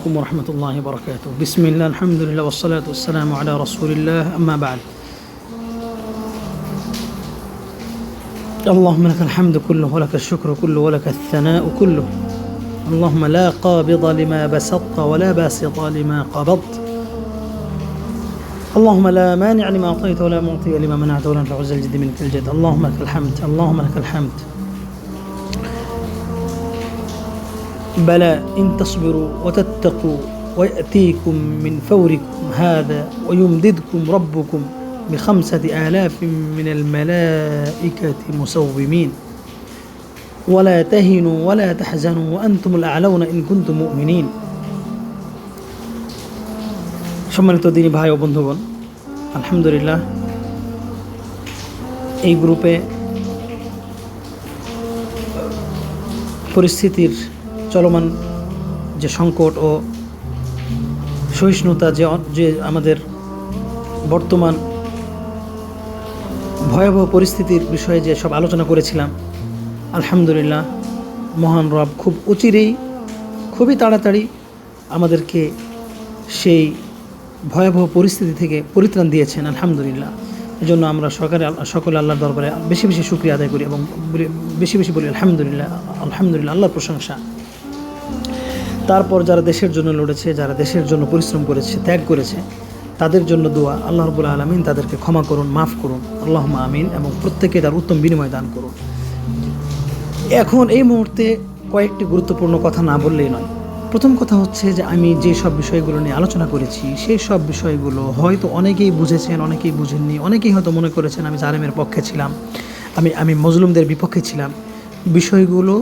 عليكم ورحمة الله وبركاته. بسم الله الحمد لله والصلاة والسلام على رسول الله أما بعد. اللهم لك الحمد كله ولك الشكر كله ولك الثناء كله. اللهم لا قابض لما بسطت ولا باسط لما قبضت. اللهم لا مانع لما أعطيت ولا معطي لما منعت ولا ينفع ذا الجد منك الجد. اللهم لك الحمد اللهم لك الحمد. بلى إن تصبروا وتتقوا ويأتيكم من فوركم هذا ويمددكم ربكم ب5,000 من الملائكة مسومين ولا تهنوا ولا تحزنوا وأنتم الأعلون إن كنتم مؤمنين. সম্মানিত দিনী ভাই ও বন্ধুগণ, আলহামদুলিল্লাহ এই গ্রুপে পরিস্থিতির চলমান যে সংকট ও সহিষ্ণুতা যে আমাদের বর্তমান ভয়াবহ পরিস্থিতির বিষয়ে যে সব আলোচনা করেছিলাম, আলহামদুলিল্লাহ মহান রব খুব অচিরেই খুবই তাড়াতাড়ি আমাদেরকে সেই ভয়াবহ পরিস্থিতি থেকে পরিত্রাণ দিয়েছেন, আলহামদুলিল্লাহ। এজন্য আমরা সকলে আল্লাহর দরবারে বেশি বেশি শুকরিয়া আদায় করি এবং বেশি বেশি বলি আলহামদুলিল্লাহ আলহামদুলিল্লাহ, আল্লাহর প্রশংসা। তারপর যারা দেশের জন্য লড়েছে, যারা দেশের জন্য পরিশ্রম করেছে, ত্যাগ করেছে, তাদের জন্য দোয়া, আল্লাহ রাব্বুল আলামিন তাদেরকে ক্ষমা করুন, মাফ করুন, আল্লাহুম্মা আমিন, এবং প্রত্যেকে তার উত্তম বিনিময় দান করুন। এখন এই মুহূর্তে কয়েকটি গুরুত্বপূর্ণ কথা না বললেই নয়। প্রথম কথা হচ্ছে যে আমি যে সব বিষয়গুলো নিয়ে আলোচনা করেছি সেই সব বিষয়গুলো হয়তো অনেকেই বুঝেছেন, অনেকেই বুঝেননি, অনেকেই হয়তো মনে করেছেন আমি জালেমের পক্ষে ছিলাম, আমি মজলুমদের বিপক্ষে ছিলাম। বিষয়গুলো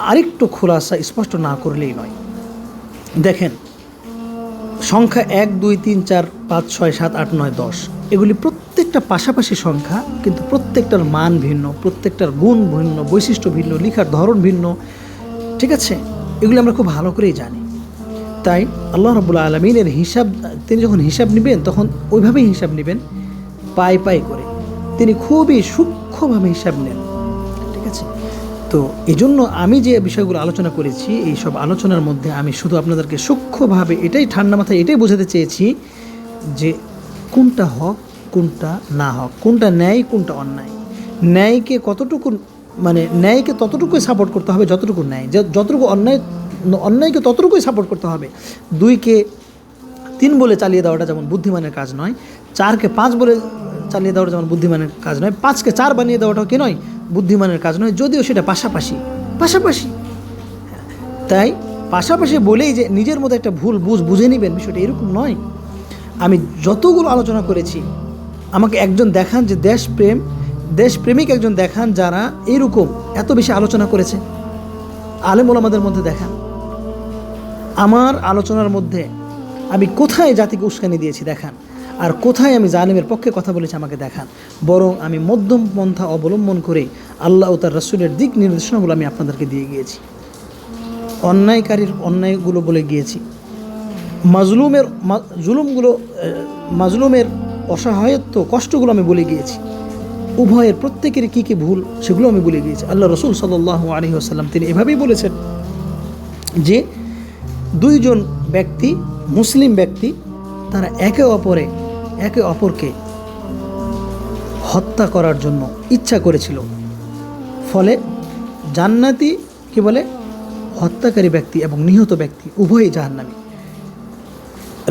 আরেকটু খোলাসা স্পষ্ট না করলেই নয়। দেখেন, সংখ্যা 1, 2, 3, 4, 5, 6, 7, 8, 9, 10 এগুলি প্রত্যেকটা পাশাপাশি সংখ্যা, কিন্তু প্রত্যেকটার মান ভিন্ন, প্রত্যেকটার গুণ ভিন্ন, বৈশিষ্ট্য ভিন্ন, লেখার ধরন ভিন্ন, ঠিক আছে? এগুলি আমরা খুব ভালো করেই জানি। তাই আল্লাহ রাব্বুল আলামিনের হিসাব, তিনি যখন হিসাব নেবেন তখন ওইভাবেই হিসাব নেবেন, পাই পাই করে। তিনি খুবই সূক্ষ্মভাবে হিসাব নেন, ঠিক আছে? তো এই জন্য আমি যে বিষয়গুলো আলোচনা করেছি, এই সব আলোচনার মধ্যে আমি শুধু আপনাদেরকে সূক্ষ্মভাবে এটাই ঠান্ডা মাথায় এটাই বোঝাতে চেয়েছি যে কোনটা হক কোনটা না হক, কোনটা ন্যায় কোনটা অন্যায়। ন্যায়কে কতটুকু, মানে ন্যায়কে ততটুকুই সাপোর্ট করতে হবে যতটুকু ন্যায়, যতটুকু অন্যায়কে ততটুকুই সাপোর্ট করতে হবে। 2কে 3 বলে চালিয়ে দেওয়াটা যেমন বুদ্ধিমানের কাজ নয়, 4কে 5 বলে চালিয়ে দেওয়াটা যেমন বুদ্ধিমানের কাজ নয়, 5কে 4 বানিয়ে দেওয়াটাও কি নয়, বুদ্ধিমানের কাজ নয়, যদিও সেটা পাশাপাশি। তাই পাশাপাশি বলেই যে নিজের মধ্যে একটা ভুল বুঝে নেবেন, বিষয়টা এরকম নয়। আমি যতগুলো আলোচনা করেছি, আমাকে একজন দেখান যে দেশপ্রেমিক একজন দেখান যারা এরকম এত বেশি আলোচনা করেছে, আলেম ওলামাদের মধ্যে দেখান। আমার আলোচনার মধ্যে আমি কোথায় জাতিকে উস্কানি দিয়েছি দেখান, আর কোথায় আমি জালেমের পক্ষে কথা বলেছি আমাকে দেখান। বরং আমি মধ্যম পন্থা অবলম্বন করে আল্লাহ ও তার রাসূলের দিক নির্দেশনাগুলো আমি আপনাদেরকে দিয়ে গিয়েছি, অন্যায়কারীর অন্যায়গুলো বলে গিয়েছি, মাজলুমের অসহায়ত্ব কষ্টগুলো আমি বলে গিয়েছি, উভয়ের প্রত্যেকের কী কী ভুল সেগুলো আমি বলে গিয়েছি। আল্লাহ রাসূল সাল্লাল্লাহু আলাইহি ওয়াসাল্লাম তিনি এভাবেই বলেছেন যে 2 জন ব্যক্তি, মুসলিম ব্যক্তি, তারা একে অপরকে হত্যা করার জন্য ইচ্ছা করেছিল, ফলে জান্নাতি কি বলে, হত্যাকারী ব্যক্তি এবং নিহত ব্যক্তি উভয়ই জাহান্নামী।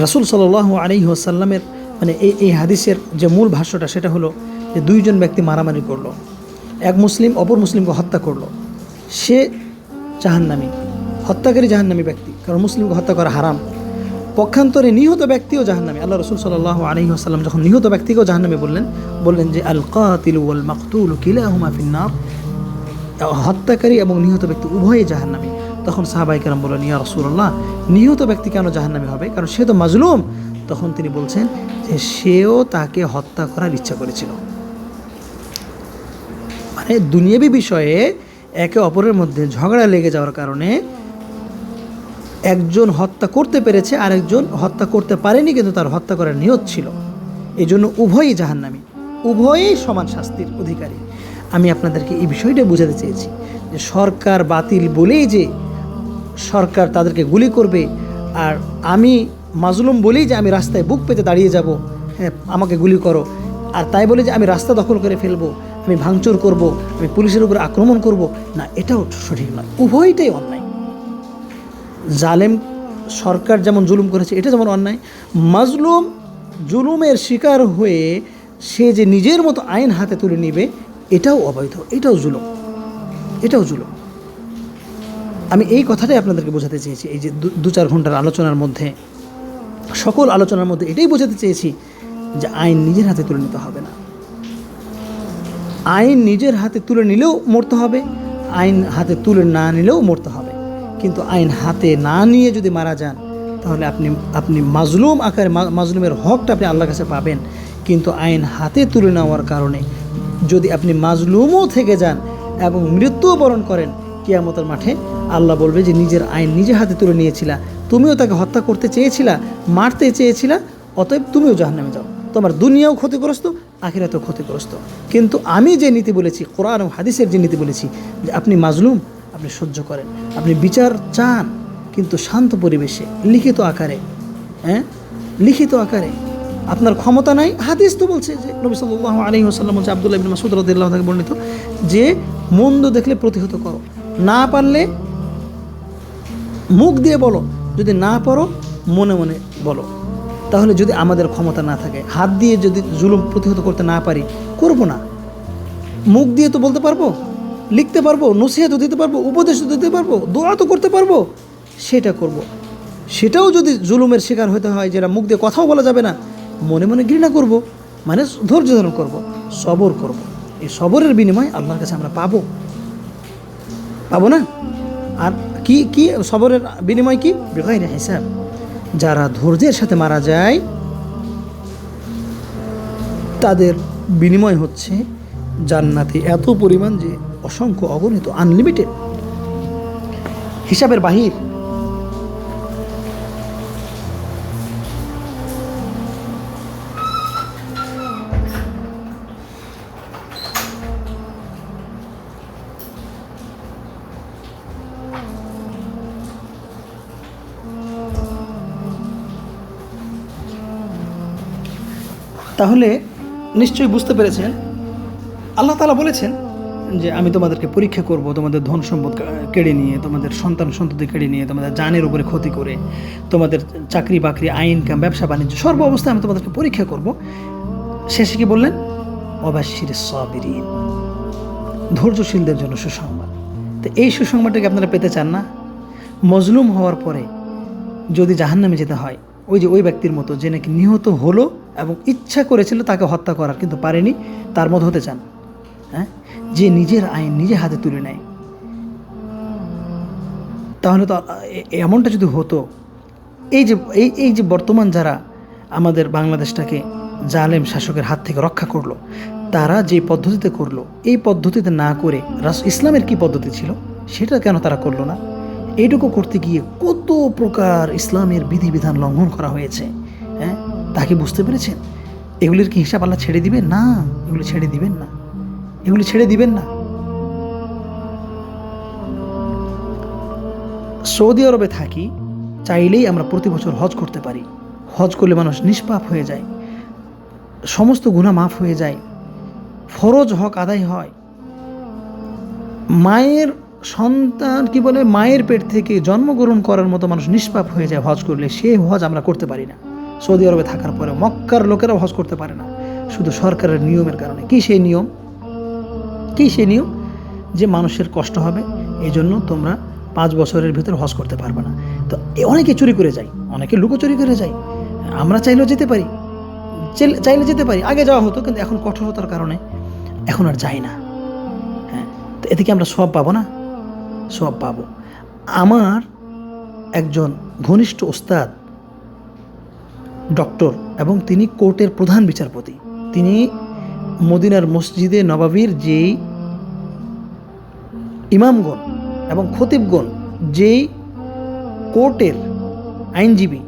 রাসূল সাল্লাল্লাহু আলাইহি ওয়াসাল্লামের মানে এই হাদিসের যে মূল ভাষ্যটা সেটা হলো যে 2 জন ব্যক্তি মারামারি করলো, এক মুসলিম অপর মুসলিমকে হত্যা করলো, সে জাহান্নামী, হত্যাকারী জাহান্নামী ব্যক্তি, কারণ মুসলিমকে হত্যা করা হারাম। পক্ষান্তরে নিহত ব্যক্তিও জাহান্নামী। আল্লাহ রাসূল সাল্লাল্লাহু আলাইহি ওয়াসাল্লাম যখন নিহত ব্যক্তিকেও জাহান্নামী বললেন যে আল কাতিলু ওয়াল মাকতুলু কিলাহুমা ফিন্নার, হত্যাকারী এবং নিহত ব্যক্তি উভয়ই জাহান্নামী। তখন সাহাবায়ে কেরাম বললেন, ইয়া রাসূলুল্লাহ, নিহত ব্যক্তি কেন জাহান্নামী হবে, কারণ সে তো মাজলুম। তখন তিনি বলছেন যে সেও তাকে হত্যা করার ইচ্ছা করেছিল। মানে দুনিয়াবী বিষয়ে একে অপরের মধ্যে ঝগড়া লেগে যাওয়ার কারণে একজন হত্যা করতে পেরেছে, আরেকজন হত্যা করতে পারেনি, কিন্তু তার হত্যা করার নিয়ত ছিল। এই জন্য উভয়ই জাহান্নামী, উভয়ই সমান শাস্তির অধিকারী। আমি আপনাদেরকে এই বিষয়টা বোঝাতে চেয়েছি যে সরকার বাতিল বলেই যে সরকার তাদেরকে গুলি করবে আর আমি মাজলুম বলেই যে আমি রাস্তায় বুক পেতে দাঁড়িয়ে যাব, হ্যাঁ আমাকে গুলি করো, আর তাই বলে যে আমি রাস্তা দখল করে ফেলবো, আমি ভাঙচুর করব, আমি পুলিশের উপরে আক্রমণ করব, না, এটাও সঠিক নয়। উভয়টাই অন্যায়। জালেম সরকার যেমন জুলুম করেছে এটা যেমন অন্যায়, মাজলুম জুলুমের শিকার হয়ে সে যে নিজের মতো আইন হাতে তুলে নেবে এটাও অবৈধ, এটাও জুলুম, এটাও জুলুম। আমি এই কথাটাই আপনাদেরকে বোঝাতে চেয়েছি। এই যে 2-4 ঘন্টার আলোচনার মধ্যে, সকল আলোচনার মধ্যে এটাই বোঝাতে চেয়েছি যে আইন নিজের হাতে তুলে নিতে হবে না। আইন নিজের হাতে তুলে নিলেও মরতে হবে, আইন হাতে তুলে না নিলেও মরতে হবে। কিন্তু আইন হাতে না নিয়ে যদি মারা যান তাহলে আপনি মাজলুম আকারে মাজলুমের হকটা আপনি আল্লাহর কাছে পাবেন। কিন্তু আইন হাতে তুলে নেওয়ার কারণে যদি আপনি মাজলুমও থেকে যান এবং মৃত্যুও বরণ করেন, কিয়ামতের মাঠে আল্লাহ বলবে যে নিজের আইন নিজে হাতে তুলে নিয়েছিলা, তুমিও তাকে হত্যা করতে চেয়েছিলা, মারতে চেয়েছিলা, অতএব তুমিও জাহান্নামে যাও, তোমার দুনিয়াও ক্ষতিগ্রস্ত, আখিরাতেও ক্ষতিগ্রস্ত। কিন্তু আমি যে নীতি বলেছি, কোরআন ও হাদিসের যে নীতি বলেছি, যে আপনি মাজলুম, আপনি সহ্য করেন, আপনি বিচার চান কিন্তু শান্ত পরিবেশে, লিখিত আকারে, হ্যাঁ লিখিত আকারে। আপনার ক্ষমতা নাই, হাদিস তো বলছে যে নবী সাল্লাল্লাহু আলাইহি ওয়াসাল্লাম বলছে, আব্দুল্লাহ ইবনে মাসউদ রাদিয়াল্লাহু তাআলা বর্ণিত, যে মন্দ দেখলে প্রতিহত করো, না পারলে মুখ দিয়ে বলো, যদি না পারো মনে মনে বলো। তাহলে যদি আমাদের ক্ষমতা না থাকে, হাত দিয়ে যদি জুলুম প্রতিহত করতে না পারি, করব না। মুখ দিয়ে তো বলতে পারবো, লিখতে পারবো, নসিহতও দিতে পারবো, উপদেশও দিতে পারবো, দোয়া তো করতে পারবো, সেটা করব। সেটাও যদি জুলুমের শিকার হতে হয়, যেটা মুখ দিয়ে কথাও বলা যাবে না, মনে মনে ঘৃণা করব, মানে ধৈর্য ধারণ করব, সবর করব। এই সবরের বিনিময় আল্লাহর কাছে আমরা পাবো না? আর কি কি সবরের বিনিময় কি? বিগাইরি হিসাব। যারা ধৈর্যের সাথে মারা যায় তাদের বিনিময় হচ্ছে জান্নাতে এত পরিমাণ যে অসংখ্য, অগণিত, আনলিমিটেড, হিসাবের বাহির। তাহলে নিশ্চয়ই বুঝতে পেরেছেন, আল্লাহ তাআলা বলেছেন যে আমি তোমাদেরকে পরীক্ষা করব, তোমাদের ধন সম্পদ কেড়ে নিয়ে, তোমাদের সন্তান সন্ততি কেড়ে নিয়ে, তোমাদের জানের উপরে ক্ষতি করে, তোমাদের চাকরি বাকরি, আইন কাম, ব্যবসা বাণিজ্য, সর্ব অবস্থায় আমি তোমাদেরকে পরীক্ষা করব। শেষে কি বললেন? ওয়াবাশশিরিস সাবিরিন, ধৈর্যশীলদের জন্য সুসংবাদ। তো এই সুসংবাদটাকে আপনারা পেতে চান না? মজলুম হওয়ার পরে যদি জাহান্নামে যেতে হয়, ওই ব্যক্তির মতো যে নাকি নিহত হলো এবং ইচ্ছা করেছিল তাকে হত্যা করার কিন্তু পারেনি, তার মতো হতে চান? হ্যাঁ, যে নিজের আইন নিজে হাতে তুলে নেয়। তাহলে তো এমনটা যদি হতো, এই যে বর্তমান যারা আমাদের বাংলাদেশটাকে জালেম শাসকের হাত থেকে রক্ষা করলো, তারা যে পদ্ধতিতে করলো, এই পদ্ধতিতে না করে ইসলামের কি পদ্ধতি ছিল সেটা কেন তারা করলো না? এইটুকু করতে গিয়ে কত প্রকার ইসলামের বিধিবিধান লঙ্ঘন করা হয়েছে, হ্যাঁ, তাকে বুঝতে পেরেছেন? এগুলির কি হিসাব আল্লাহ ছেড়ে দিবেন? না, এগুলি ছেড়ে দিবেন না, এগুলি ছেড়ে দিবেন না। সৌদি আরবে থাকি, চাইলেই আমরা প্রতি বছর হজ করতে পারি। হজ করলে মানুষ নিষ্পাপ হয়ে যায়, সমস্ত গুনাহ মাফ হয়ে যায়, ফরজ হক আদায় হয়। মায়ের সন্তান কি বলে, মায়ের পেট থেকে জন্মগ্রহণ করার মতো মানুষ নিষ্পাপ হয়ে যায় হজ করলে। সেই হজ আমরা করতে পারি না সৌদি আরবে থাকার পরে। মক্কার লোকেরাও হজ করতে পারে না, শুধু সরকারের নিয়মের কারণে। কি সেই নিয়ম? যে মানুষের কষ্ট হবে, এই জন্য তোমরা 5 বছরের ভিতরে হজ করতে পারবে না। তো অনেকে চুরি করে যায়, অনেকে লুকোচুরি করে যায়। আমরা চাইলেও যেতে পারি, আগে যাওয়া হতো, কিন্তু এখন কঠোরতার কারণে এখন আর যাই না। হ্যাঁ, তো এতে কি আমরা সওয়াব পাবো না? সওয়াব পাবো। আমার একজন ঘনিষ্ঠ ওস্তাদ ডক্টর, এবং তিনি কোর্টের প্রধান বিচারপতি। তিনি মদিনার মসজিদে নবাবীর যেই ইমামগণ এবং খতিবগণ, যেই কোর্টের আইনজীবী,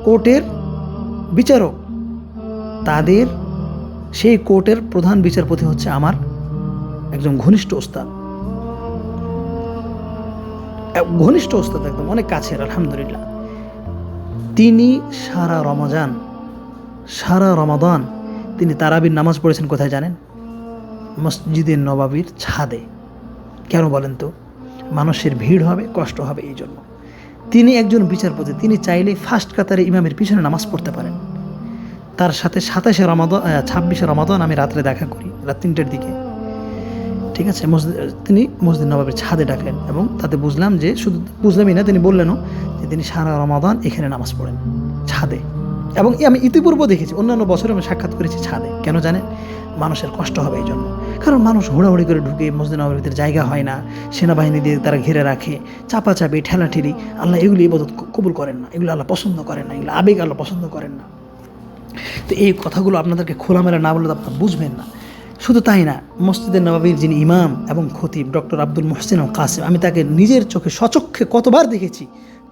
কোর্টের বিচারক, তাদের সেই কোর্টের প্রধান বিচারপতি হচ্ছে আমার একজন ঘনিষ্ঠ ওস্তাদ। একদম অনেক কাছের, আলহামদুলিল্লাহ। তিনি সারা রমাদান তিনি তারাবির নামাজ পড়েছেন কোথায় জানেন? মসজিদে নববীর ছাদে। কেন বলেন তো? মানুষের ভিড় হবে, কষ্ট হবে, এই জন্য। তিনি একজন বিচারপতি, তিনি চাইলে ফার্স্ট কাতারে ইমামের পিছনে নামাজ পড়তে পারেন। তার সাথে 26শে রমাদান আমি রাত্রে দেখা করি, রাত 3টের দিকে, ঠিক আছে। তিনি মসজিদ নববীর ছাদে ডাকলেন এবং তাতে বুঝলাম যে, শুধু বুঝলামই না, তিনি বললেনও যে তিনি সারা রমাদান এখানে নামাজ পড়েন ছাদে। এবং আমি ইতিপূর্বে দেখেছি, অন্যান্য বছরে আমি সাক্ষাৎ করেছি ছাদে। কেন জানেন? মানুষের কষ্ট হবে এই জন্য। কারণ মানুষ হুড়াহুড়ি করে ঢুকে মসজিদ নববীতে জায়গা হয় না, সেনাবাহিনী দিয়ে তারা ঘিরে রাখে, চাপাচাপি, ঠেলাঠেলি। আল্লাহ এগুলি ইবাদত কবুল করেন না, এগুলো আল্লাহ পছন্দ করেন না, এগুলো আবেগ আল্লাহ পছন্দ করেন না। তো এই কথাগুলো আপনাদেরকে খোলামেলা না বললে তো আপনারা বুঝবেন না। শুধু তাই না, মসজিদের নববীর যিনি ইমাম এবং খতিব ডক্টর আব্দুল মুহসিন কাসেম, আমি তাকে নিজের চোখে সচক্ষে কতবার দেখেছি,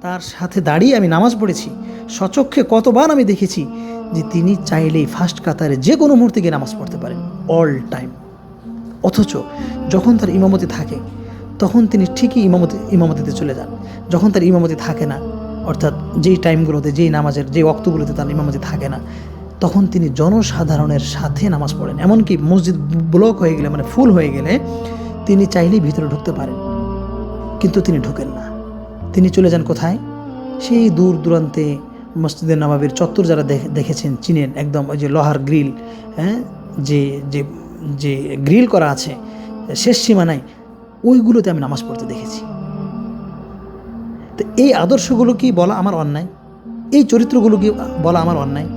তার সাথে দাঁড়িয়ে আমি নামাজ পড়েছি, সচক্ষে কতবার আমি দেখেছি যে তিনি চাইলেই ফার্স্ট কাতারে যে কোনো মুহূর্তে গিয়ে নামাজ পড়তে পারেন, অল টাইম। অথচ যখন তার ইমামতি থাকে তখন তিনি ঠিকই ইমামতিতে চলে যান। যখন তার ইমামতি থাকে না, অর্থাৎ যেই টাইমগুলোতে, যেই নামাজের যে ওয়াক্তগুলোতে তার ইমামতি থাকে না, তখন তিনি জনসাধারণের সাথে নামাজ পড়েন। এমনকি মসজিদ ব্লক হয়ে গেলে, মানে ফুল হয়ে গেলে, তিনি চাইলেই ভিতরে ঢুকতে পারেন, কিন্তু তিনি ঢুকেন না। তিনি চলে যান কোথায়? সেই দূর দূরান্তে মসজিদে নববীর চত্বর যারা দেখেছেন, চিনেন, একদম ওই যে লোহার গ্রিল, হ্যাঁ, যে যে যে গ্রিল করা আছে শেষ সীমানায়, ওইগুলোতে আমি নামাজ পড়তে দেখেছি। তো এই আদর্শগুলো কি বলা আমার অন্যায়? এই চরিত্রগুলো কি বলা আমার অন্যায়?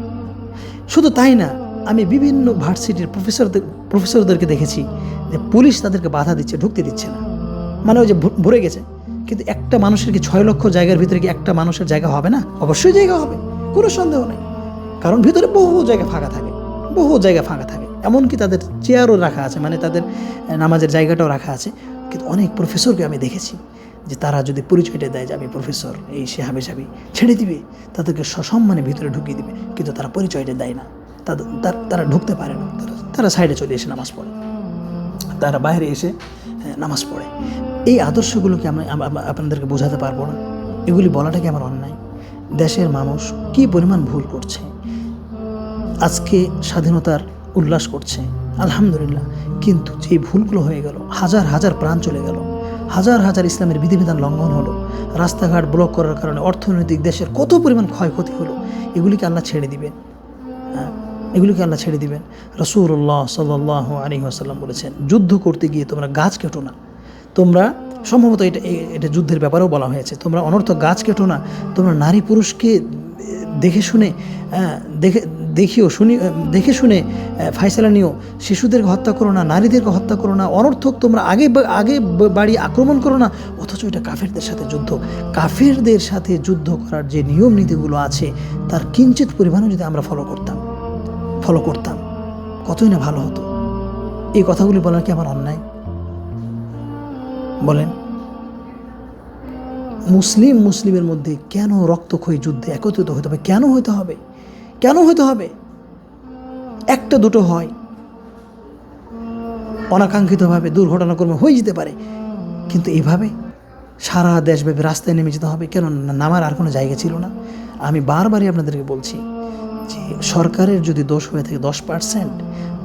শুধু তাই না, আমি বিভিন্ন ভার্সিটির প্রফেসরদেরকে দেখেছি যে পুলিশ তাদেরকে বাধা দিচ্ছে, ঢুকতে দিচ্ছে না। মানে ওই যে ভরে গেছে, কিন্তু একটা মানুষের কি 6 লক্ষ জায়গার ভিতরে কি একটা মানুষের জায়গা হবে না? অবশ্যই জায়গা হবে, কোনো সন্দেহ নেই। কারণ ভিতরে বহু জায়গা ফাঁকা থাকে, এমনকি তাদের চেয়ারও রাখা আছে, মানে তাদের নামাজের জায়গাটাও রাখা আছে। কিন্তু অনেক প্রফেসরকে আমি দেখেছি যে তারা যদি পরিচয়টা দেয় যে আমি প্রফেসর, এই সে হাবি ছেড়ে দিবে, তাদেরকে সসম্মানে ভিতরে ঢুকিয়ে দিবে, কিন্তু তারা পরিচয়টা দেয় না, তারা ঢুকতে পারে না, তারা সাইডে চলে এসে নামাজ পড়ে, তারা বাইরে এসে নামাজ পড়ে। এই আদর্শগুলোকে আমি আপনাদেরকে বোঝাতে পারবো না? এগুলি বলাটাকে আমার অন্যায়? দেশের মানুষ কি পরিমাণ ভুল করছে, আজকে স্বাধীনতার উল্লাস করছে, আলহামদুলিল্লাহ, কিন্তু যে ভুলগুলো হয়ে গেল, হাজার হাজার প্রাণ চলে গেল, হাজার হাজার ইসলামের বিধিবিধান লঙ্ঘন হলো, রাস্তাঘাট ব্লক করার কারণে অর্থনৈতিক দেশের কত পরিমাণ ক্ষয়ক্ষতি হলো, এগুলিকে আল্লাহ ছেড়ে দিবেন? এগুলিকে আল্লাহ ছেড়ে দিবেন? রাসূলুল্লাহ সাল্লাল্লাহু আলাইহি ওয়াসাল্লাম বলেছেন, যুদ্ধ করতে গিয়ে তোমরা গাছ কেটো না। তোমরা সম্ভবত এটা যুদ্ধের ব্যাপারেও বলা হয়েছে, তোমরা অনর্থক গাছ কেটো না। তোমরা নারী পুরুষকে দেখে শুনে ফায়সালা নিও। শিশুদেরকে হত্যা করো না, নারীদেরকে হত্যা করো না, অনর্থক তোমরা আগে বাড়ি আক্রমণ করো না। অথচ এটা কাফেরদের সাথে যুদ্ধ। কাফেরদের সাথে যুদ্ধ করার যে নিয়ম নীতিগুলো আছে, তার কিঞ্চিত পরিমাণও যদি আমরা ফলো করতাম কতই না ভালো হতো। এই কথাগুলি বলার কি আমার অন্যায়? বলেন, মুসলিমের মধ্যে কেন রক্তক্ষয়ী যুদ্ধে একত্রিত হতে হবে? কেন হতে হবে? একটা দুটো হয়, অনাকাঙ্ক্ষিতভাবে দুর্ঘটনাক্রমে হয়ে যেতে পারে, কিন্তু এইভাবে সারা দেশব্যাপী রাস্তায় নেমে যেতে হবে কেন? নামার আর কোনো জায়গা ছিল না? আমি বারবারই আপনাদেরকে বলছি যে সরকারের যদি দোষ হয়ে থাকে 10%,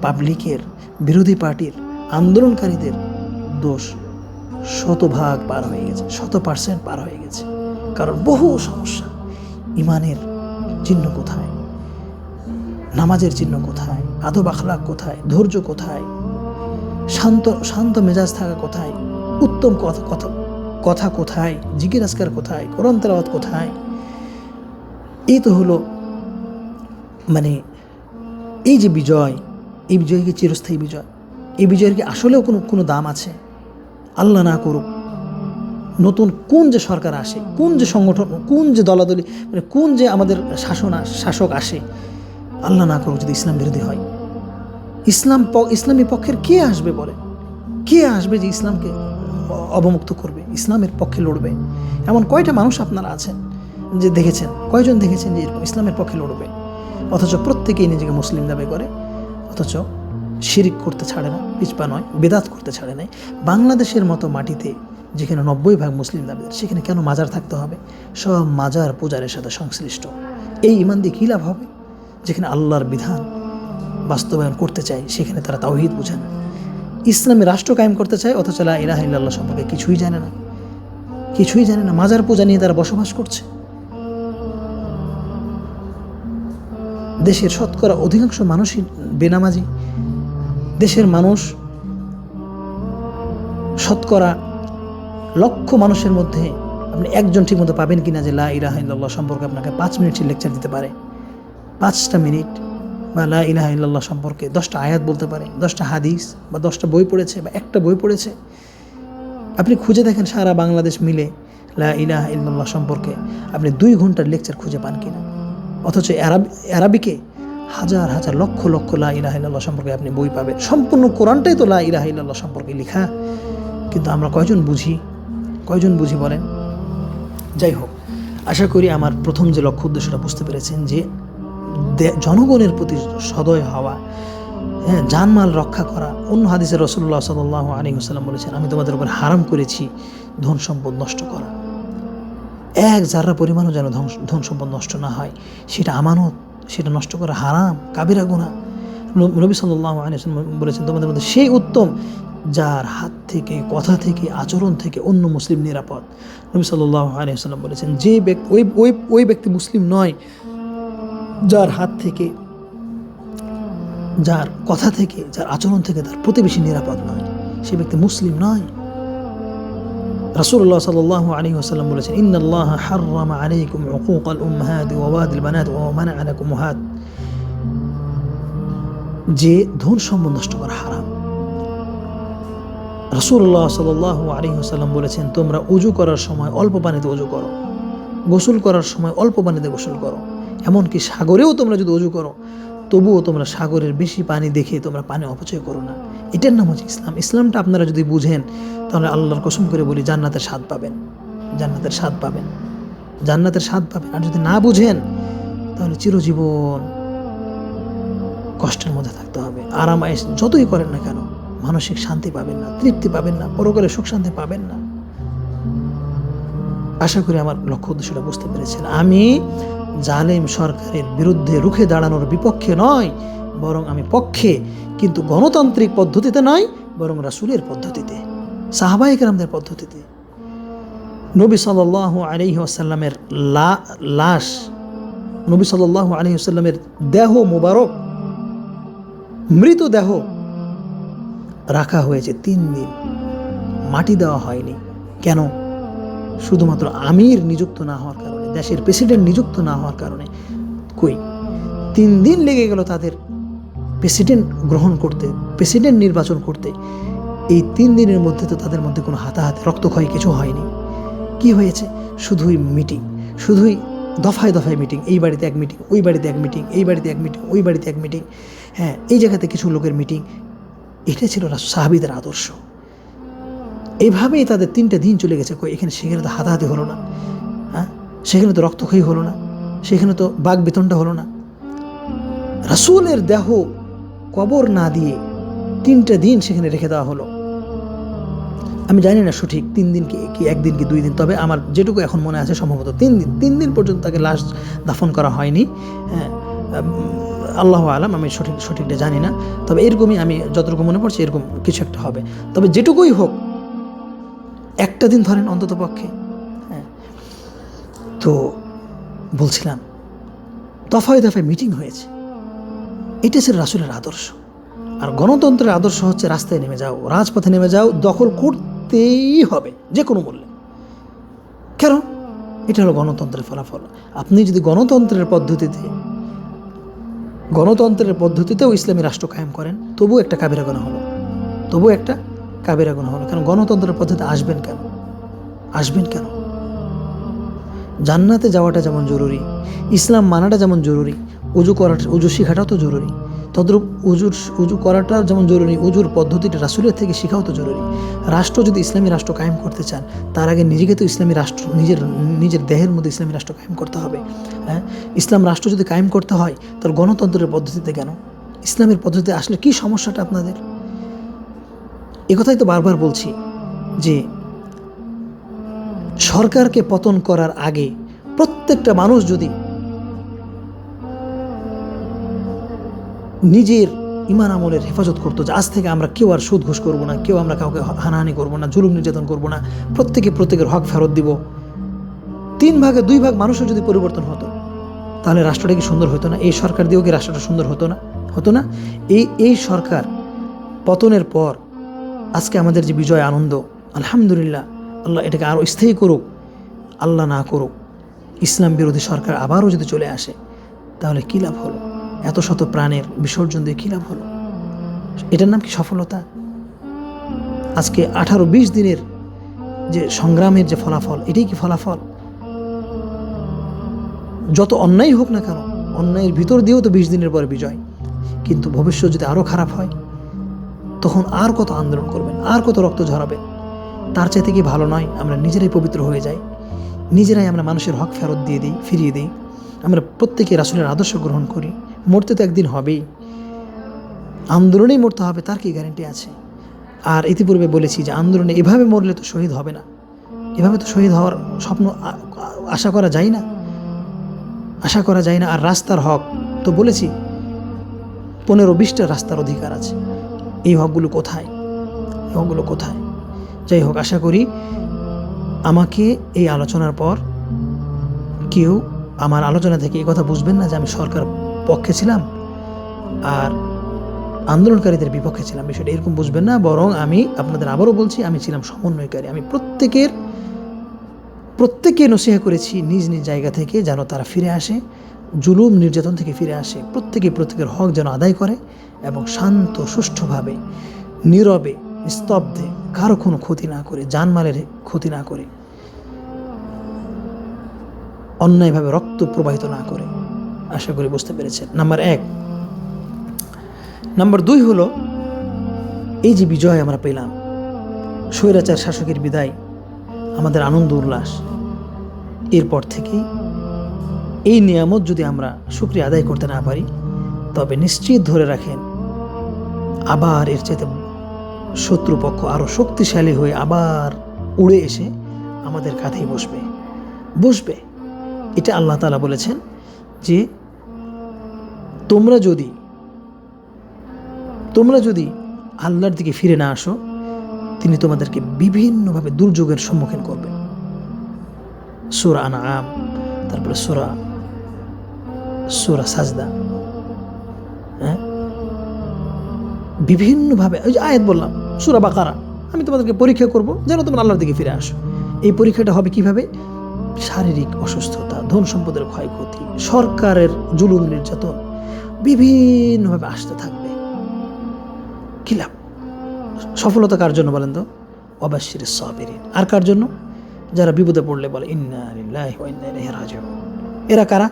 পাবলিকের, বিরোধী পার্টির, আন্দোলনকারীদের দোষ 100% পার হয়ে গেছে। কারণ বহু সমস্যা, ইমানের চিহ্ন কোথায়, নামাজের চিহ্ন কোথায়, আদব আখলাক কোথায়, ধৈর্য কোথায়, শান্ত মেজাজ থাকা কোথায়, উত্তম কথা কোথায়, জিকির আজকার কোথায়, কোরআন তেলাওয়াত কোথায়? এই তো হলো মানে এই যে বিজয়, এই বিজয় কি চিরস্থায়ী বিজয়? এই বিজয়ের কি আসলেও কোনো দাম আছে? আল্লাহ না করুক নতুন কোন যে সরকার আসে, কোন যে সংগঠন, কোন যে দলাদলি, মানে কোন যে আমাদের শাসক আসে, আল্লাহ না করুক যদি ইসলাম বিরোধী হয়, ইসলামী পক্ষের কে আসবে? বলে, কে আসবে যে ইসলামকে অবমুক্ত করবে, ইসলামের পক্ষে লড়বে? এমন কয়টা মানুষ আপনারা আছেন যে দেখেছেন, কয়জন দেখেছেন যে ইসলামের পক্ষে লড়বে? অথচ প্রত্যেকেই নিজেকে মুসলিম দাবি করে, অথচ শিরিক করতে ছাড়ে না, পিছপা নয়, বেদাত করতে ছাড়ে নাই। বাংলাদেশের মতো মাটিতে যেখানে 90% মুসলিম দাবিদার, সেখানে কেন মাজার থাকতে হবে? সব মাজার পূজারের সাথে সংশ্লিষ্ট। এই ঈমান দিয়ে কী লাভ হবে? যেখানে আল্লাহর বিধান বাস্তবায়ন করতে চায় সেখানে তারা তাওহীদ বোঝে না। ইসলামী রাষ্ট্র কায়েম করতে চায়, অথচ লা ইলাহা ইল্লাল্লাহ সম্পর্কে কিছুই জানে না, কিছুই জানে না। মাজার পূজা নিয়ে তারা বসবাস করছে। দেশের শতকরা অধিকাংশ মানুষই বেনামাজি। দেশের মানুষ শতকরা লক্ষ মানুষের মধ্যে আপনি একজন ঠিকমতো পাবেন কিনা যে লা ইলাহা ইল্লাল্লাহ সম্পর্কে আপনাকে 5 মিনিটের লেকচার দিতে পারে, 5টা মিনিট, বা লা ইলাহা ইল্লাল্লাহ সম্পর্কে 10টা আয়াত বলতে পারে, 10টা হাদিস, বা 10টা বই পড়েছে, বা একটা বই পড়েছে। আপনি খুঁজে দেখেন সারা বাংলাদেশ মিলে লা ইলাহা ইল্লাল্লাহ সম্পর্কে আপনি 2 ঘন্টার লেকচার খুঁজে পান কিনা। অথচ আরবিকে হাজার হাজার লক্ষ লক্ষ লা ইলাহা ইল্লাল্লাহ সম্পর্কে আপনি বই পাবেন। সম্পূর্ণ কোরআনটাই তো লা ইলাহা ইল্লাল্লাহ সম্পর্কে লেখা, কিন্তু আমরা কয়জন বুঝি বলেন? যাই হোক, আশা করি আমার প্রথম যে লক্ষ্য উদ্দেশ্যটা বুঝতে পেরেছেন, যে জনগণের প্রতি সদয় হওয়া, হ্যাঁ, জানমাল রক্ষা করা। অন্য হাদিসে রাসূলুল্লাহ সাল্লাল্লাহু আলাইহি ওয়াসাল্লাম বলেছেন, আমি তোমাদের উপর হারাম করেছি ধন সম্পদ নষ্ট করা। এক যারা পরিমাণও যেন ধন সম্পদ নষ্ট না হয়, সেটা আমানত, সেটা নষ্ট করা হারাম, কাবিরা গুনাহ। নবী সাল্লাল্লাহু আলাইহি ওয়াসাল্লাম বলেছেন, তোমাদের মধ্যে সেই উত্তম যার হাত থেকে, কথা থেকে, আচরণ থেকে অন্য মুসলিম নিরাপদ। নবী সাল্লাল্লাহু আলাইহি ওয়াসাল্লাম বলেছেন, যে ব্যক্তি ওই ব্যক্তি মুসলিম নয় যার হাত থেকে, যার কথা থেকে, যার আচরণ থেকে তার প্রতিবেশী নিরাপদ নয়, সে ব্যক্তি মুসলিম নয়। রাসূলুল্লাহ সাল্লাল্লাহু আলাইহি ওয়াসাল্লাম বলেছেন, ইন্নাল্লাহা হাররামা আলাইকুম উকুকাল উম্মাহাতি ওয়া ওয়াদিল বানাত ওয়া মানা'a লাকুম উম্মাহাত। যে ধন সম্পদ নষ্ট করা হারাম। রাসূলুল্লাহ সাল্লাল্লাহু আলাইহি ওয়াসাল্লাম বলেছেন, তোমরা ওযু করার সময় অল্প পানিতে ওযু করো, গোসল করার সময় অল্প পানিতে গোসল করো। এমনকি সাগরেও তোমরা যদি ওযু করো, তবুও তোমরা সাগরের বেশি পানি দেখে তোমরা পানি অপচয় করো না। এটার নাম হচ্ছে ইসলাম। ইসলামটা আপনারা যদি বুঝেন, তাহলে আল্লাহর কসম করে বলি জান্নাতের স্বাদ পাবেন, জান্নাতের স্বাদ পাবেন, জান্নাতের স্বাদ পাবেন। আর যদি না বুঝেন, তাহলে চিরজীবন কষ্টের মধ্যে থাকতে হবে। আরাম আয়েশ যতই করেন না কেন, মানসিক শান্তি পাবেন না, তৃপ্তি পাবেন না, পরকালে সুখ শান্তি পাবেন না। আশা করি আমার লক্ষ্য উদ্দেশ্যটা বুঝতে পেরেছেন। আমি জালেম সরকারের বিরুদ্ধে রুখে দাঁড়ানোর বিপক্ষে নয়, বরং আমি পক্ষে, কিন্তু গণতান্ত্রিক পদ্ধতিতে নয়, বরং রাসূলের পদ্ধতিতে, সাহাবায়ে কেরামদের পদ্ধতিতে। নবী সাল্লাল্লাহু আলাইহি ওয়াসাল্লামের লাশ, নবী সাল্লাল্লাহু আলাইহি ওয়াসাল্লামের দেহ মোবারক, মৃতদেহ রাখা হয়েছে 3 দিন, মাটি দেওয়া হয়নি। কেন? শুধুমাত্র আমির নিযুক্ত না হওয়ার কারণে, দেশের প্রেসিডেন্ট নিযুক্ত না হওয়ার কারণে। কই 3 দিন লেগে গেল তাদের প্রেসিডেন্ট গ্রহণ করতে, প্রেসিডেন্ট নির্বাচন করতে। এই 3 দিনের মধ্যে তো তাদের মধ্যে কোনো হাতাহাতি, রক্তক্ষয় কিছু হয়নি। কি হয়েছে? শুধুই মিটিং, শুধুই দফায় দফায় মিটিং। এই বাড়িতে এক মিটিং, ওই বাড়িতে এক মিটিং, এই বাড়িতে এক মিটিং, ওই বাড়িতে এক মিটিং, হ্যাঁ, এই জায়গাতে কিছু লোকের মিটিং। এটা ছিল সাহাবীদের আদর্শ। এইভাবেই তাদের 3টা দিন চলে গেছে। এখানে সেখানে তো হাতাহাতি হলো না, হ্যাঁ, সেখানে তো রক্তক্ষয়ী হলো না, সেখানে তো বাক বেতনটা হলো না। রাসূলের দেহ কবর না দিয়ে 3টা দিন সেখানে রেখে দেওয়া হলো। আমি জানি না সঠিক 3 দিন কি 1 দিন কি 2 দিন, তবে আমার যেটুকু এখন মনে আছে সম্ভবত 3 দিন। 3 দিন পর্যন্ত তাকে লাশ দাফন করা হয়নি। হ্যাঁ, আল্লাহু আলাম, আমি সঠিকটা জানি না, তবে এরকমই আমি যতটুকু মনে পড়ছে, এরকম কিছু একটা হবে। তবে যেটুকুই হোক, একটা দিন ধরেন অন্তত পক্ষে। হ্যাঁ, তো বলছিলাম দফায় দফায় মিটিং হয়েছে। এটা ছিল রাসূলের আদর্শ। আর গণতন্ত্রের আদর্শ হচ্ছে রাস্তায় নেমে যাও, রাজপথে নেমে যাও, দখল করতেই হবে যে কোনো মূল্যে। কেন? এটা হলো গণতন্ত্রের ফলাফল। আপনি যদি গণতন্ত্রের পদ্ধতিতেও ইসলামী রাষ্ট্র কায়েম করেন, তবুও একটা কাবিরা গুনাহ হলো, কারণ গণতন্ত্রের পদ্ধতি আসবেন কেন? জান্নাতে যাওয়াটা যেমন জরুরি, ইসলাম মানাটা যেমন জরুরি, উজু শিখাটাও তো জরুরি। তদ্রূপ উজু করাটা যেমন জরুরি, উজুর পদ্ধতিটা রাসূলের থেকে শেখাও তো জরুরি। রাষ্ট্র যদি ইসলামী রাষ্ট্র কায়েম করতে চান, তার আগে নিজেকে তো ইসলামী রাষ্ট্র, নিজের দেহের মধ্যে ইসলামী রাষ্ট্র কায়েম করতে হবে। হ্যাঁ, ইসলাম রাষ্ট্র যদি কায়েম করতে হয়, তার গণতন্ত্রের পদ্ধতিতে কেন? ইসলামের পদ্ধতিতে আসলে কি সমস্যাটা আপনাদের? একথাই তো বারবার বলছি যে সরকারকে পতন করার আগে প্রত্যেকটা মানুষ যদি নিজের ইমান আমলের হেফাজত করতো যে আজ থেকে আমরা কেউ আর সুদ ঘুষ করবো না, কেউ আমরা কাউকে হানাহানি করবো না, জুলুম নির্যাতন করবো না, প্রত্যেকের হক ফেরত দিব, 3 ভাগে 2 ভাগ মানুষের যদি পরিবর্তন হতো, তাহলে রাষ্ট্রটা কি সুন্দর হতো না? এই সরকার দিয়েও কি রাষ্ট্রটা সুন্দর হতো না? এই সরকার পতনের পর আজকে আমাদের যে বিজয় আনন্দ, আলহামদুলিল্লাহ, আল্লাহ এটাকে আরও স্থায়ী করুক, আল্লাহ না করুক ইসলাম বিরোধী সরকার আবারও যদি চলে আসে, তাহলে কী লাভ হলো? এত শত প্রাণের বিসর্জন দিয়ে কী লাভ হলো? এটার নাম কি সফলতা? আজকে 18-20 দিনের যে সংগ্রামের যে ফলাফল, এটাই কি ফলাফল? যত অন্যায় হোক না কেন, অন্যায়ের ভিতর দিয়েও তো 20 দিনের পরে বিজয়। কিন্তু ভবিষ্যৎ যদি আরও খারাপ হয়, তখন আর কত আন্দোলন করবেন, আর কত রক্ত ঝরাবেন? তার চাইতে কি ভালো নয় আমরা নিজেরাই পবিত্র হয়ে যাই, নিজেরাই আমরা মানুষের হক ফেরত দিয়ে দিই, ফিরিয়ে দিই, আমরা প্রত্যেকে রাসূলের আদর্শ গ্রহণ করি। মরতে তো একদিন হবেই, আন্দোলনেই মরতে হবে, তার কি গ্যারান্টি আছে? আর ইতিপূর্বে বলেছি যে আন্দোলনে এভাবে মরলে তো শহীদ হবে না, এভাবে তো শহীদ হওয়ার স্বপ্ন আশা করা যায় না। আর রাস্তার হক তো বলেছি 15-20টা রাস্তার অধিকার আছে। এই হকগুলো কোথায়? যাই হোক, আশা করি আমাকে এই আলোচনার পর কেউ আমার আলোচনা থেকে এই কথা বুঝবেন না যে আমি সরকার পক্ষে ছিলাম আর আন্দোলনকারীদের বিপক্ষে ছিলাম, বিষয়টা এরকম বুঝবেন না। বরং আমি আপনাদের আবারও বলছি, আমি ছিলাম সমন্বয়কারী। আমি প্রত্যেককে নসিহত করেছি নিজ নিজ জায়গা থেকে, যেন তারা ফিরে আসে, জুলুম নির্যাতন থেকে ফিরে আসে, প্রত্যেকের হক যেন আদায় করে এবং শান্ত সুষ্ঠুভাবে নীরবে নিস্তব্ধে কারো কোনো ক্ষতি না করে, জানমালের ক্ষতি না করে, অন্যায়ভাবে রক্ত প্রবাহিত না করে। আশা করি বুঝতে পেরেছেন। নাম্বার 1। নাম্বার 2 হলো, এই যে বিজয় আমরা পেলাম, স্বৈরাচার শাসকের বিদায়, আমাদের আনন্দ উল্লাস, এরপর থেকেই এই নিয়ামত যদি আমরা শুকরিয়া আদায় করতে না পারি, তবে নিশ্চিত ধরে রাখেন আবার এর চাইতে শত্রুপক্ষ আরও শক্তিশালী হয়ে আবার উড়ে এসে আমাদের কাঁধেই বসবে। এটা আল্লাহ তাআলা বলেছেন যে তোমরা যদি আল্লাহর দিকে ফিরে না আসো, তিনি তোমাদেরকে বিভিন্নভাবে দুর্যোগের সম্মুখীন করবেন। সূরা আনআম, তারপরে সূরা সাজদা, বিভিন্নভাবে, ওই যে আয়াত বললাম সূরা বাকারা, আমি তোমাদেরকে পরীক্ষা করব যেন তোমরা আল্লাহর দিকে ফিরে আসো। এই পরীক্ষাটা হবে কিভাবে? শারীরিক অসুস্থতা, ধন সম্পদের ক্ষয়ক্ষতি, সরকারের জুলুম নির্যাতন বিভিন্নভাবে আসতে থাকবে। কি লাভ? সফলতা কার জন্য বলেন তো? ওয়াবাশশিরিস সাবিরিন। আর কার জন্য? যারা বিপদে পড়লে বলে ইন্না লিল্লাহি ওয়া ইন্না ইলাইহি রাজিউন। এরা কারা?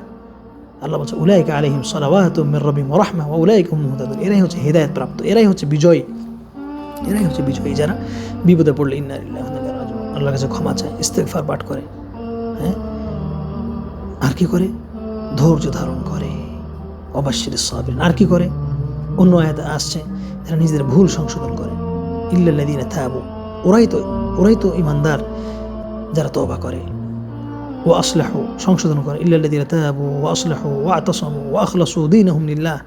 আল্লাহ বলছে উলাইকা আলাইহিম সালাওয়াতুম মির রাব্বিহিম ওয়া রাহমা ওয়া উলাইকা হুমুল মুহতাদুন। এরাই হচ্ছে হিদায়াত প্রাপ্ত, এরাই হচ্ছে বিজয়ী, যারা বিপদে পড়লে ইন্না লিল্লাহি ওয়া ইন্না ইলাইহি রাজিউন আল্লাহর কাছে ক্ষমা চায়, ইস্তিগফার পাঠ করে, আর কি করে? ধৈর্য ধারণ করে। ওয়াবাশশিরিস সাবিরিন। আর কি করে? অন্য আয়াতে আসছে যারা নিজেদের ভুল সংশোধন করে, ইল্লাল্লাযীনা তাবু, ওরাই তো ঈমানদার যারা তওবা করে, ওয়া আসলাহু, সংশোধন করে, ইল্লাল্লাযীনা তাবু ওয়া আসলাহু ওয়া আতাসামু ওয়া আখলাসু দীনাহুম লিল্লাহ,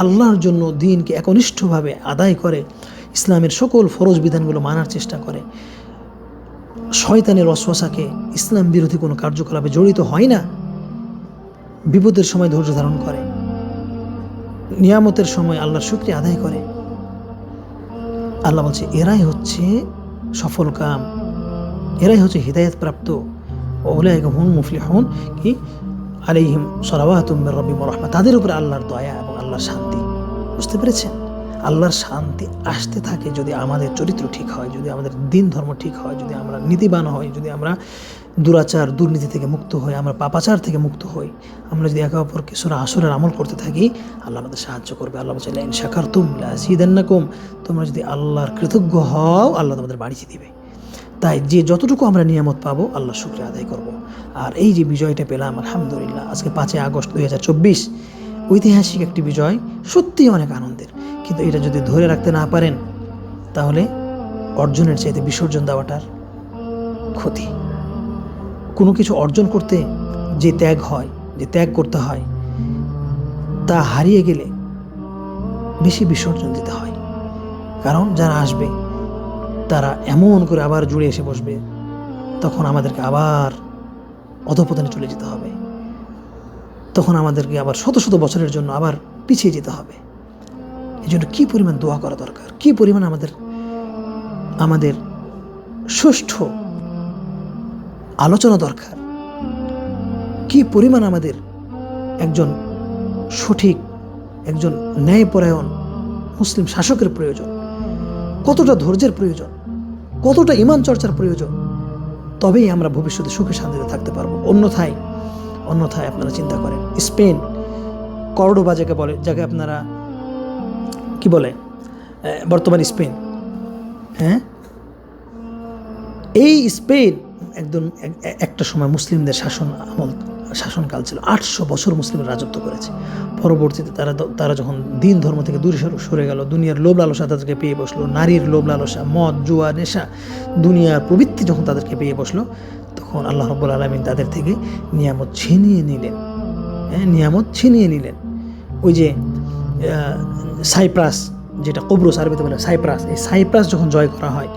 আল্লাহর জন্য দ্বীনকে একনিষ্ঠভাবে আদায় করে, ইসলামের সকল ফরজ বিধানগুলো মানার চেষ্টা করে, শয়তানের ওয়াসওয়াসাকে ইসলাম বিরোধী কোনো কার্যকলাপে জড়িত হয় না, বিপদের সময় ধৈর্য ধারণ করে, নিয়ামতের সময় আল্লাহর শুকরিয়া আদায় করে। আল্লাহ বলছে এরাই হচ্ছে সফল কাম, এরাই হচ্ছে হিদায়াত প্রাপ্ত। উলাইকা হুমুল মুফলিহুন, কি আলাইহিম সালাওয়াতুম মির রাব্বিহিম ওয়া রাহমা, তাদের উপরে আল্লাহর দয়া এবং আল্লাহর শান্তি। বুঝতে পেরেছেন? আল্লাহর শান্তি আসতে থাকে যদি আমাদের চরিত্র ঠিক হয়, যদি আমাদের দিন ধর্ম ঠিক হয়, যদি আমরা নীতিবান হই, যদি আমরা দুরাচার দুর্নীতি থেকে মুক্ত হই, আমরা পাপাচার থেকে মুক্ত হই, আমরা যদি একে অপরকে সূরা আসরের আমল করতে থাকি, আল্লাহ আমাদের সাহায্য করবে। আল্লাহ বলছে লাইন শাকারতুম লাযীদান্নাকুম, তোমরা যদি আল্লাহর কৃতজ্ঞ হও আল্লাহ তোমাদের বাড়িয়ে দিবে। তাই যে যতটুকু আমরা নিয়ামত পাবো আল্লাহ শুকরিয়া আদায় করব। আর এই যে বিজয়টা পেলাম আলহামদুলিল্লাহ, আজকে 5 আগস্ট 2024, ঐতিহাসিক একটি বিজয়, সত্যিই অনেক আনন্দের। কিন্তু এটা যদি ধরে রাখতে না পারেন, তাহলে অর্জনের চাইতে বিসর্জন দেওয়াটার ক্ষতি। কোনো কিছু অর্জন করতে যে ত্যাগ হয়, যে ত্যাগ করতে হয়, তা হারিয়ে গেলে বেশি বিসর্জন দিতে হয়। কারণ যারা আসবে তারা এমন করে আবার জুড়ে এসে বসবে, তখন আমাদেরকে আবার অধঃপতনে চলে যেতে হবে, তখন আমাদেরকে আবার শত শত বছরের জন্য আবার পিছিয়ে যেতে হবে। এই জন্য কী পরিমাণ দোয়া করা দরকার, কী পরিমাণ আমাদের সুষ্ঠু আলোচনা দরকার, কী পরিমাণ আমাদের একজন সঠিক, একজন ন্যায়পরায়ণ মুসলিম শাসকের প্রয়োজন, কতটা ধৈর্যের প্রয়োজন, কতটা ঈমান চর্চার প্রয়োজন, তবেই আমরা ভবিষ্যতে সুখে শান্তিতে থাকতে পারবো। অন্যথায় আপনারা চিন্তা করেন, স্পেন, কর্ডোবা যাকে আপনারা কি বলে বর্তমান স্পেন, হ্যাঁ, এই স্পেন একদম একটা সময় মুসলিমদের শাসনকাল ছিল। 800 বছর মুসলিমরা রাজত্ব করেছে। পরবর্তীতে তারা যখন দিন ধর্ম থেকে দূরে সরে গেল, দুনিয়ার লোভ লালসা তাদেরকে পেয়ে বসলো, নারীর লোভ লালসা, মদ, জুয়া, নেশা, দুনিয়ার প্রবৃত্তি যখন তাদেরকে পেয়ে বসলো, তখন আল্লাহ রাব্বুল আলামিন তাদের থেকে নিয়ামত ছিনিয়ে নিলেন। ওই যে সাইপ্রাস, যেটা কবরুস আরবিতে বলে সাইপ্রাস, এই সাইপ্রাস যখন জয় করা হয়,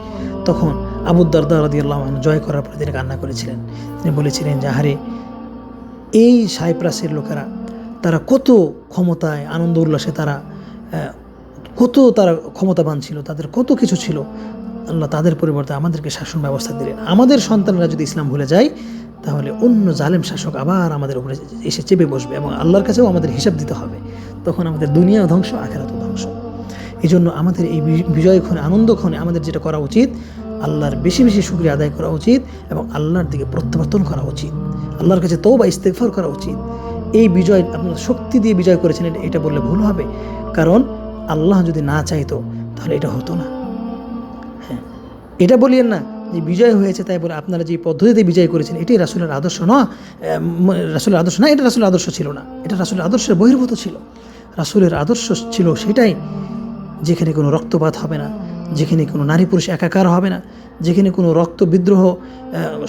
তখন আবু দারদা রাদিয়াল্লাহু আনহু জয় করার পরে তিনি কান্না করেছিলেন। তিনি বলেছিলেন যে আহারে, এই সাইপ্রাসের লোকেরা তারা কত ক্ষমতায়, আনন্দ উল্লাসে তারা ক্ষমতাবান ছিল, তাদের কত কিছু ছিল। আল্লাহ তাদের পরিবর্তে আমাদেরকে শাসন ব্যবস্থা দিলেন। আমাদের সন্তানরা যদি ইসলাম ভুলে যায়, তাহলে অন্য জালেম শাসক আবার আমাদের উপরে এসে চেপে বসবে এবং আল্লাহর কাছেও আমাদের হিসাব দিতে হবে। তখন আমাদের দুনিয়াও ধ্বংস, আখিরাতও ধ্বংস। এই জন্য আমাদের এই বিজয়ক্ষণে, আনন্দক্ষণে আমাদের যেটা করা উচিত, আল্লাহর বেশি বেশি শুকরিয়া আদায় করা উচিত এবং আল্লাহর দিকে প্রত্যাবর্তন করা উচিত, আল্লাহর কাছে তওবা ইস্তেগফার করা উচিত। এই বিজয় আপনার শক্তি দিয়ে বিজয় করেছেন, এটা বললে ভুল হবে। কারণ আল্লাহ যদি না চাইতো তাহলে এটা হতো না। হ্যাঁ, এটা বলিয়েন না যে বিজয় হয়েছে তাই বলে আপনারা যে পদ্ধতিতে বিজয় করেছেন এটাই রাসূলের আদর্শ না, রাসূলের আদর্শ না, এটা রাসূলের আদর্শ ছিল না, এটা রাসূলের আদর্শের বহির্ভূত ছিল। রাসূলের আদর্শ ছিল সেটাই, যেখানে কোনো রক্তপাত হবে না, যেখানে কোনো নারী পুরুষ একাকার হবে না, যেখানে কোনো রক্ত বিদ্রোহ,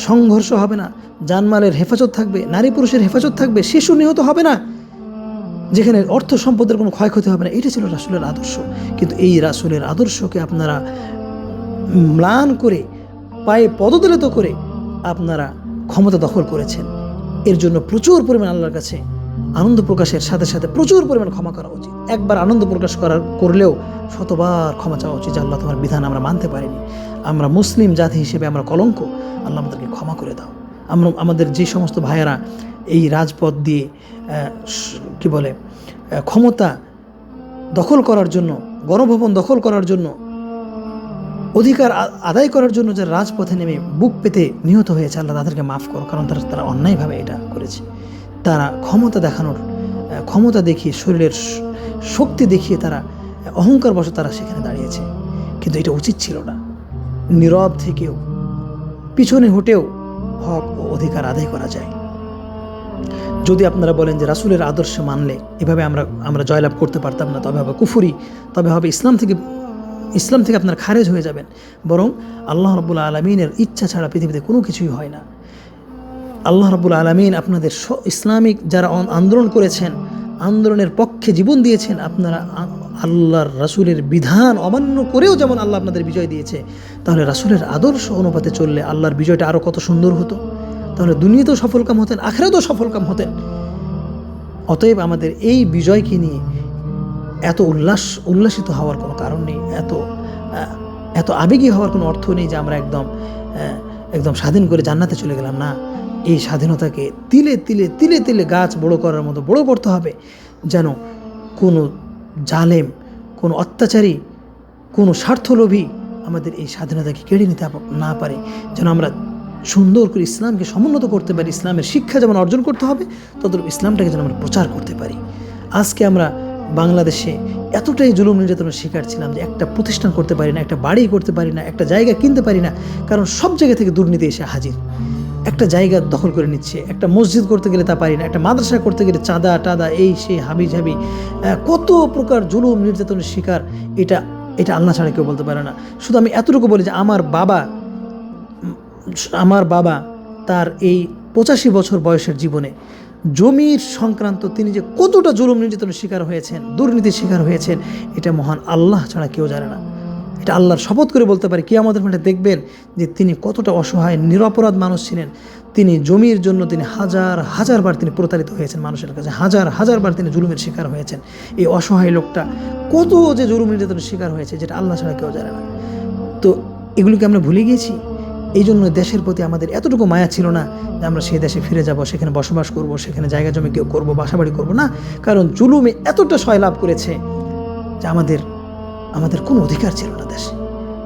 সংঘর্ষ হবে না, জানমালের হেফাজত থাকবে, নারী পুরুষের হেফাজত থাকবে, শিশু নিহত হবে না, যেখানে অর্থ সম্পদের কোনো ক্ষয়ক্ষতি হবে না। এটা ছিল রাসূলের আদর্শ। কিন্তু এই রাসূলের আদর্শকে আপনারা ম্লান করে, পায়ে পদদলিত করে আপনারা ক্ষমতা দখল করেছেন। এর জন্য প্রচুর পরিমাণ আল্লাহর কাছে আনন্দ প্রকাশের সাথে সাথে প্রচুর পরিমাণ ক্ষমা করা উচিত। একবার আনন্দ প্রকাশ করলেও শতবার ক্ষমা চাওয়া উচিত যে আল্লাহ তোমার বিধান আমরা মানতে পারিনি, আমরা মুসলিম জাতি হিসেবে আমরা কলঙ্ক, আল্লাহ আমাদেরকে ক্ষমা করে দাও। আমাদের যে সমস্ত ভাইয়েরা এই রাজপথ দিয়ে ক্ষমতা দখল করার জন্য, গণভবন দখল করার জন্য, অধিকার আদায় করার জন্য যারা রাজপথে নেমে বুক পেতে নিহত হয়েছে, আল্লাহ তাদেরকে মাফ করো, কারণ তারা অন্যায়ভাবে এটা করেছে। তারা ক্ষমতা দেখিয়ে, শরীরের শক্তি দেখিয়ে তারা অহংকার বশে তারা সেখানে দাঁড়িয়েছে, কিন্তু এটা উচিত ছিল না। নীরব থেকেও, পিছনে হটেও হক ও অধিকার আদায় করা যায়। যদি আপনারা বলেন যে রাসূলের আদর্শ মানলে এভাবে আমরা জয়লাভ করতে পারতাম না, তবে হবে কুফরি, তবে হবে ইসলাম থেকে আপনারা খারেজ হয়ে যাবেন। বরং আল্লাহ রাব্বুল আলামিনের ইচ্ছা ছাড়া পৃথিবীতে কোনো কিছুই হয় না। আল্লাহ রাব্বুল আলামিন আপনাদের ইসলামিক যারা আন্দোলন করেছেন, আন্দোলনের পক্ষে জীবন দিয়েছেন, আপনারা আল্লাহর রাসূলের বিধান অমান্য করেও যেমন আল্লাহ আপনাদের বিজয় দিয়েছে, তাহলে রাসূলের আদর্শ অনুপাতে চললে আল্লাহর বিজয়টা আরও কত সুন্দর হতো। তাহলে দুনিয়াতেও সফলকাম হতেন, আখিরাতেও সফলকাম হতেন। অতএব আমাদের এই বিজয়কে নিয়ে এত উল্লাসিত হওয়ার কোনো কারণ নেই, এত আবেগী হওয়ার কোনো অর্থ নেই যে আমরা একদম স্বাধীন করে জান্নাতে চলে গেলাম। না, এই স্বাধীনতাকে তিলে তিলে তিলে তিলে গাছ বড় করার মতো বড় করতে হবে, যেন কোনো জালেম, কোনো অত্যাচারী, কোনো স্বার্থলোভী আমাদের এই স্বাধীনতাকে কেড়ে নিতে না পারে। যেন আমরা সুন্দর করে ইসলামকে সমুন্নত করতে পারি, ইসলামের শিক্ষা যেমন অর্জন করতে হবে, ততটুকু ইসলামটাকে যেন আমরা প্রচার করতে পারি। আজকে আমরা বাংলাদেশে এতটাই জুলুম নির্যাতনের শিকার ছিলাম যে একটা প্রতিষ্ঠান করতে পারি না, একটা বাড়ি করতে পারি না, একটা জায়গা কিনতে পারি না, কারণ সব জায়গা থেকে দুর্নীতি এসে হাজির। একটা জায়গা দখল করে নিচ্ছে, একটা মসজিদ করতে গেলে তা পারি না, একটা মাদ্রাসা করতে গেলে চাঁদা টাদা, এই সেই হাবিজাবি, কত প্রকার জুলুম নির্যাতনের শিকার। এটা আল্লাহ ছাড়া কেউ বলতে পারে না। শুধু আমি এতটুকু বলি যে আমার বাবা তার এই 85 বছর বয়সের জীবনে জমির সংক্রান্ত তিনি যে কতটা জুলুম নির্যাতনের শিকার হয়েছেন, দুর্নীতির শিকার হয়েছেন, এটা মহান আল্লাহ ছাড়া কেউ জানে না। এটা আল্লাহর শপথ করে বলতে পারি, কিয়ামতের মাঠে দেখবেন যে তিনি কতটা অসহায় নিরপরাধ মানুষ ছিলেন। তিনি জমির জন্য তিনি হাজার হাজার বার তিনি প্রতারিত হয়েছেন মানুষের কাছে, হাজার হাজার বার তিনি জুলুমের শিকার হয়েছেন। এই অসহায় লোকটা কত যে জুলুম নির্যাতনের শিকার হয়েছে, যেটা আল্লাহ ছাড়া কেউ জানে না। তো এগুলোকে আমরা ভুলে গিয়েছি। এই জন্য দেশের প্রতি আমাদের এতটুকু মায়া ছিল না যে আমরা সেই দেশে ফিরে যাব, সেখানে বসবাস করব, সেখানে জায়গা জমি কেউ করবো, বাসাবাড়ি করবো না। কারণ জুলুমে এতটা সয়লাভ করেছে যে আমাদের কোনো অধিকার ছিল না দেশে।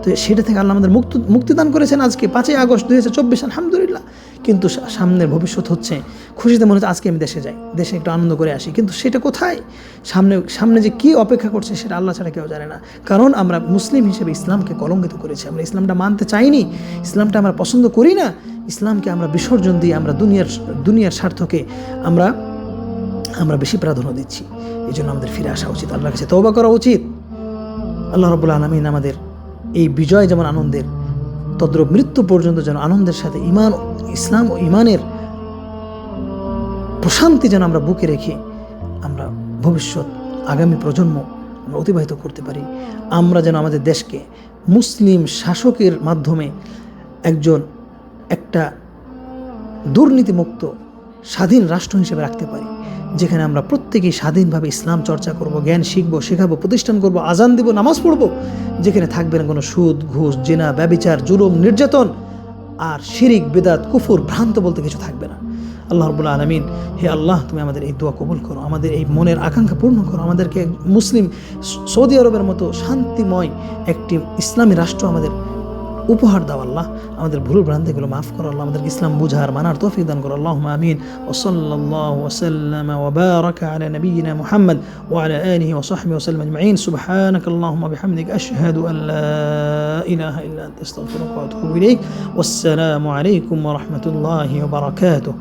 তো সেটা থেকে আল্লাহ আমাদের মুক্তিদান করেছেন। আজকে 5ই আগস্ট 2024, আলহামদুলিল্লাহ। কিন্তু সামনের ভবিষ্যৎ হচ্ছে, খুশিতে মনে হচ্ছে আজকে আমি দেশে যাই, দেশে একটু আনন্দ করে আসি। কিন্তু সেটা কোথায়? সামনে যে কী অপেক্ষা করছে সেটা আল্লাহ ছাড়া কেউ জানে না। কারণ আমরা মুসলিম হিসেবে ইসলামকে কলঙ্কিত করেছি। আমরা ইসলামটা মানতে চাইনি, ইসলামটা আমরা পছন্দ করি না। ইসলামকে আমরা বিসর্জন দিয়ে আমরা দুনিয়ার স্বার্থকে আমরা বেশি প্রাধান্য দিচ্ছি। এই জন্য আমাদের ফিরে আসা উচিত, আল্লাহর কাছে তওবা করা উচিত। আল্লাহ রাব্বুল আলামিন আমাদের এই বিজয় যেমন আনন্দের, তদ্রূপ মৃত্যু পর্যন্ত যেন আনন্দের সাথে ইসলাম ও ইমানের প্রশান্তি যেন আমরা বুকে রেখে আমরা ভবিষ্যৎ আগামী প্রজন্ম আমরা অতিবাহিত করতে পারি। আমরা যেন আমাদের দেশকে মুসলিম শাসকের মাধ্যমে একটা দুর্নীতিমুক্ত স্বাধীন রাষ্ট্র হিসেবে রাখতে পারি, যেখানে আমরা প্রত্যেকেই স্বাধীনভাবে ইসলাম চর্চা করব, জ্ঞান শিখবো, শেখাবো, প্রতিষ্ঠান করব, আজান দিব, নামাজ পড়বো, যেখানে থাকবে না কোনো সুদ, ঘুষ, জিনা, ব্যভিচার, জুলুম, নির্যাতন, আর শিরিক, বিদআত, কুফর, ভ্রান্ত বলতে কিছু থাকবে না। আল্লাহ রাব্বুল আলামিন, হে আল্লাহ, তুমি আমাদের এই দোয়া কবুল করো, আমাদের এই মনের আকাঙ্ক্ষা পূর্ণ করো, আমাদেরকে মুসলিম সৌদি আরবের মতো শান্তিময় একটি ইসলামী রাষ্ট্র আমাদের উপহার দাও। আল্লাহ আমাদের ভুল ভ্রান্তিগুলো মাফ করো। আল্লাহ আমাদেরকে ইসলাম বুঝার, মানার তৌফিক দান করো। আল্লাহুম্মা আমিন। ওয়া সাল্লাল্লাহু ওয়া সাল্লামা ওয়া বারাকা আলা নাবিয়িনা মুহাম্মদ ওয়া আলা আলিহি ওয়া সাহবিহি ওয়া সাল্লাম আজমাইন। সুবহানাকাল্লাহুম্মা বিহামদিকা আশহাদু আন লা ইলাহা ইল্লা আনতা আস্তাগফিরুকা ওয়া আতুবু ইলাইক। ওয়াসসালামু আলাইকুম ওয়া রাহমাতুল্লাহি ওয়া বারাকাতুহু।